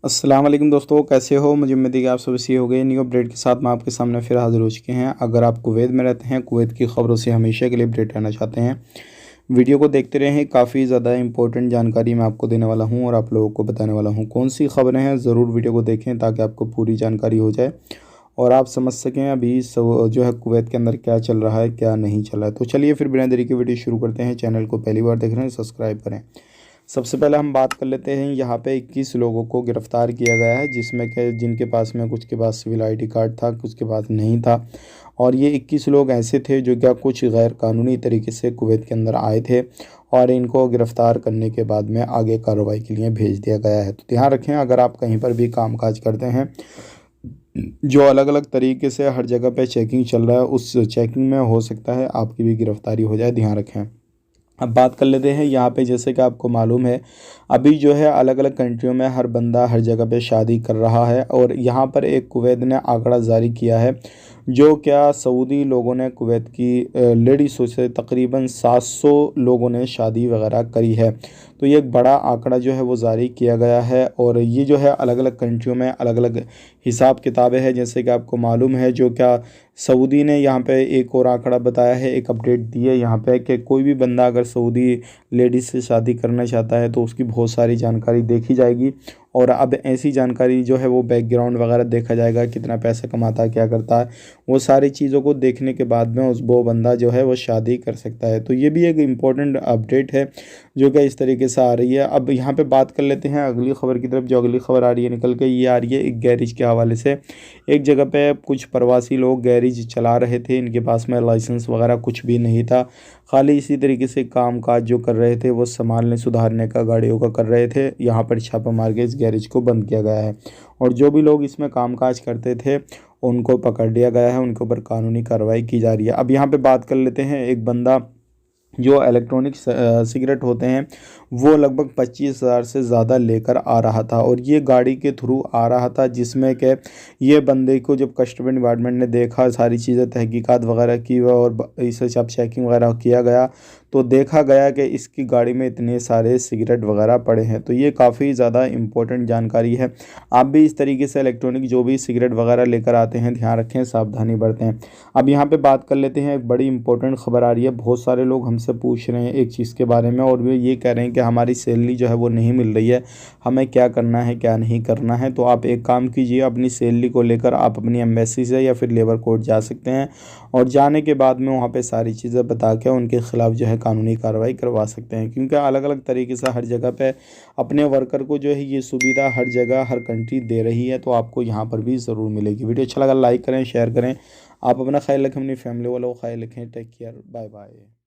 अस्सलाम वालेकुम दोस्तों, कैसे हो। मुझे उम्मीद है कि आप सब सही हो गए। न्यू अपडेट के साथ मैं आपके सामने फिर हाज़िर हो चुके हैं। अगर आप कुवैत में रहते हैं, कुवैत की ख़बरों से हमेशा के लिए अपडेट रहना चाहते हैं, वीडियो को देखते रहें। काफ़ी ज़्यादा इंपॉर्टेंट जानकारी मैं आपको देने वाला हूं और आप लोगों को बताने वाला हूं। कौन सी ख़बरें हैं, ज़रूर वीडियो को देखें ताकि आपको पूरी जानकारी हो जाए और आप समझ सकें अभी जो है कुवैत के अंदर क्या चल रहा है, क्या नहीं चल रहा है। तो चलिए फिर बिना देरी के वीडियो शुरू करते हैं। चैनल को पहली बार देख रहे हैं, सब्सक्राइब करें। सबसे पहले हम बात कर लेते हैं, यहाँ पे 21 लोगों को गिरफ़्तार किया गया है, जिसमें के जिनके पास में कुछ के पास सिविल आईडी कार्ड था, कुछ के पास नहीं था। और ये 21 लोग ऐसे थे जो क्या कुछ गैर कानूनी तरीके से कुवैत के अंदर आए थे और इनको गिरफ़्तार करने के बाद में आगे कार्रवाई के लिए भेज दिया गया है। तो ध्यान रखें, अगर आप कहीं पर भी कामकाज करते हैं जो अलग अलग तरीके से हर जगह पे चेकिंग चल रहा है, उस चेकिंग में हो सकता है आपकी भी गिरफ़्तारी हो जाए, ध्यान रखें। अब बात कर लेते हैं यहाँ पे, जैसे कि आपको मालूम है अभी जो है अलग अलग कंट्रियों में हर बंदा हर जगह पे शादी कर रहा है। और यहाँ पर एक कुवैत ने आंकड़ा जारी किया है, जो क्या सऊदी लोगों ने कुवैत की लेडीज़ों से तकरीबन 700 लोगों ने शादी वगैरह करी है। तो ये एक बड़ा आंकड़ा जो है वो जारी किया गया है और ये जो है अलग अलग कंट्रियों में अलग अलग हिसाब किताबें हैं। जैसे कि आपको मालूम है, जो क्या सऊदी ने यहाँ पे एक और आंकड़ा बताया है, एक अपडेट दी है यहाँ पे कि कोई भी बंदा अगर सऊदी लेडीज़ से शादी करना चाहता है तो उसकी बहुत सारी जानकारी देखी जाएगी। और अब ऐसी जानकारी जो है वो बैकग्राउंड वगैरह देखा जाएगा, कितना पैसा कमाता है, क्या करता है, वो सारी चीज़ों को देखने के बाद में वो बंदा जो है वो शादी कर सकता है। तो ये भी एक इम्पोर्टेंट अपडेट है जो कि इस तरीके से आ रही है। अब यहाँ पे बात कर लेते हैं अगली खबर की तरफ। जो अगली खबर आ रही है निकल के, ये आ रही है एक गैरेज के हवाले से। एक जगह पे कुछ प्रवासी लोग गैरेज चला रहे थे, इनके पास में लाइसेंस वगैरह कुछ भी नहीं था, खाली इसी तरीके से काम काज जो कर रहे थे वो संभालने सुधारने का गाड़ियों का कर रहे थे। यहाँ पर छापा मार के इस गैरेज को बंद किया गया है और जो भी लोग इसमें काम काज करते थे उनको पकड़ लिया गया है, उनके ऊपर कानूनी कार्रवाई की जा रही है। अब यहाँ पे बात कर लेते हैं, एक बंदा जो इलेक्ट्रॉनिक सिगरेट होते हैं वो लगभग 25,000 से ज़्यादा लेकर आ रहा था और ये गाड़ी के थ्रू आ रहा था, जिसमें कि ये बंदे को जब कस्टम डिपार्टमेंट ने देखा, सारी चीज़ें तहकीकात वगैरह की और इसे सब चेकिंग वगैरह किया गया तो देखा गया कि इसकी गाड़ी में इतने सारे सिगरेट वगैरह पड़े हैं। तो ये काफ़ी ज़्यादा इम्पोर्टेंट जानकारी है। आप भी इस तरीके से इलेक्ट्रॉनिक जो भी सिगरेट वगैरह लेकर आते हैं, ध्यान रखें, सावधानी बरतें। अब यहाँ पे बात कर लेते हैं, एक बड़ी इंपॉर्टेंट खबर आ रही है। बहुत सारे लोग हमसे पूछ रहे हैं एक चीज़ के बारे में और वे ये कह रहे हैं कि हमारी सैलरी जो है वो नहीं मिल रही है, हमें क्या करना है क्या नहीं करना है। तो आप एक काम कीजिए, अपनी सैलरी को लेकर आप अपनी एम्बेसी से या फिर लेबर कोर्ट जा सकते हैं और जाने के बाद में वहाँ पे सारी चीज़ें बता के उनके खिलाफ़ जो है कानूनी कार्रवाई करवा सकते हैं। क्योंकि अलग अलग तरीके से हर जगह पे अपने वर्कर को जो है ये सुविधा हर जगह हर कंट्री दे रही है, तो आपको यहाँ पर भी ज़रूर मिलेगी। वीडियो अच्छा लगा लाइक करें, शेयर करें। आप अपना ख्याल रखें, अपनी फैमिली वालों का ख्याल रखें। Take care, bye bye.